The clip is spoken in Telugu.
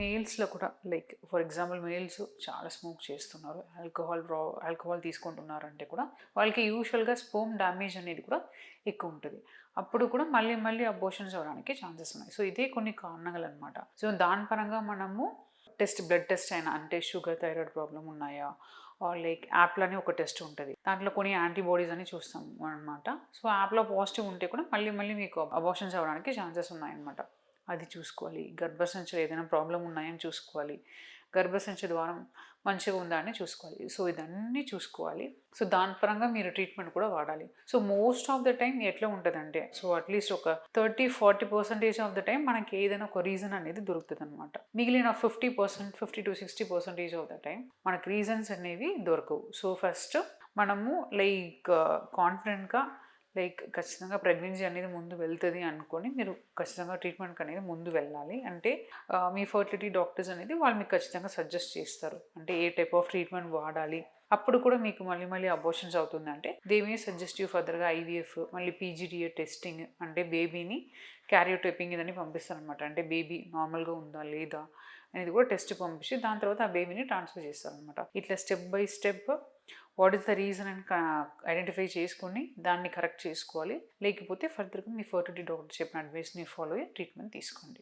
మేల్స్లో కూడా లైక్ ఫర్ ఎగ్జాంపుల్ మేల్స్ చాలా స్మోక్ చేస్తున్నారు, ఆల్కహాల్ తీసుకుంటున్నారంటే కూడా వాళ్ళకి యూజువల్గా స్పోమ్ డ్యామేజ్ అనేది కూడా ఎక్కువ ఉంటుంది. అప్పుడు కూడా మళ్ళీ మళ్ళీ అబోషన్స్ అవ్వడానికి ఛాన్సెస్ ఉన్నాయి. సో ఇదే కొన్ని కారణాలు అనమాట. సో దాని పరంగా మనము బ్లడ్ టెస్ట్ అయినా, అంటే షుగర్ థైరాయిడ్ ప్రాబ్లం ఉన్నాయా, లైక్ యాప్లో అని ఒక టెస్ట్ ఉంటుంది, దాంట్లో కొన్ని యాంటీబాడీస్ అని చూస్తాం అనమాట. సో యాప్లో పాజిటివ్ ఉంటే కూడా మళ్ళీ మళ్ళీ మీకు అబార్షన్స్ అవ్వడానికి ఛాన్సెస్ ఉన్నాయన్నమాట. అది చూసుకోవాలి. గర్భసంచిలో ఏదైనా ప్రాబ్లం ఉన్నాయని చూసుకోవాలి. గర్భసంచి ద్వారం మంచిగా ఉందా అని చూసుకోవాలి. సో ఇదన్నీ చూసుకోవాలి. సో దాని పరంగా మీరు ట్రీట్మెంట్ కూడా వాడాలి. So most of the time ఎట్లా ఉంటుందంటే, సో అట్లీస్ట్ ఒక 30-40% ఆఫ్ ద టైం మనకి ఏదైనా ఒక రీజన్ అనేది దొరుకుతుంది అనమాట. మిగిలిన 50%, 50-60% ఆఫ్ ద టైం మనకు రీజన్స్ అనేవి దొరకవు. సో ఫస్ట్ మనము లైక్ కాన్ఫిడెంట్గా లైక్ ఖచ్చితంగా ప్రెగ్నెన్సీ అనేది ముందు వెళ్తుంది అనుకొని మీరు ఖచ్చితంగా ట్రీట్మెంట్కి అనేది ముందు వెళ్ళాలి. అంటే మీ ఫర్టిలిటీ డాక్టర్స్ అనేది వాళ్ళు మీకు ఖచ్చితంగా సజెస్ట్ చేస్తారు, అంటే ఏ టైప్ ఆఫ్ ట్రీట్మెంట్ వాడాలి. అప్పుడు కూడా మీకు మళ్ళీ మళ్ళీ అబోర్షన్స్ అవుతుందంటే దే మే సజెస్ట్ యూ ఫర్దర్గా ఐవీఎఫ్, మళ్ళీ పీజీడీఏ టెస్టింగ్, అంటే బేబీని క్యారియోటైపింగ్ ఇదని పంపిస్తారనమాట. అంటే బేబీ నార్మల్గా ఉందా లేదా అనేది కూడా టెస్ట్ పంపించి దాని తర్వాత ఆ బేబీని ట్రాన్స్ఫర్ చేస్తారనమాట. ఇట్లా step by step what is the reason అని ఐడెంటిఫై చేసుకొని దాన్ని కరెక్ట్ చేసుకోవాలి. లేకపోతే ఫర్దర్గా మీ ఫర్టిలిటీ డాక్టర్ చెప్పిన అడ్వైస్ని ఫాలో అయ్యి ట్రీట్మెంట్ తీసుకోండి.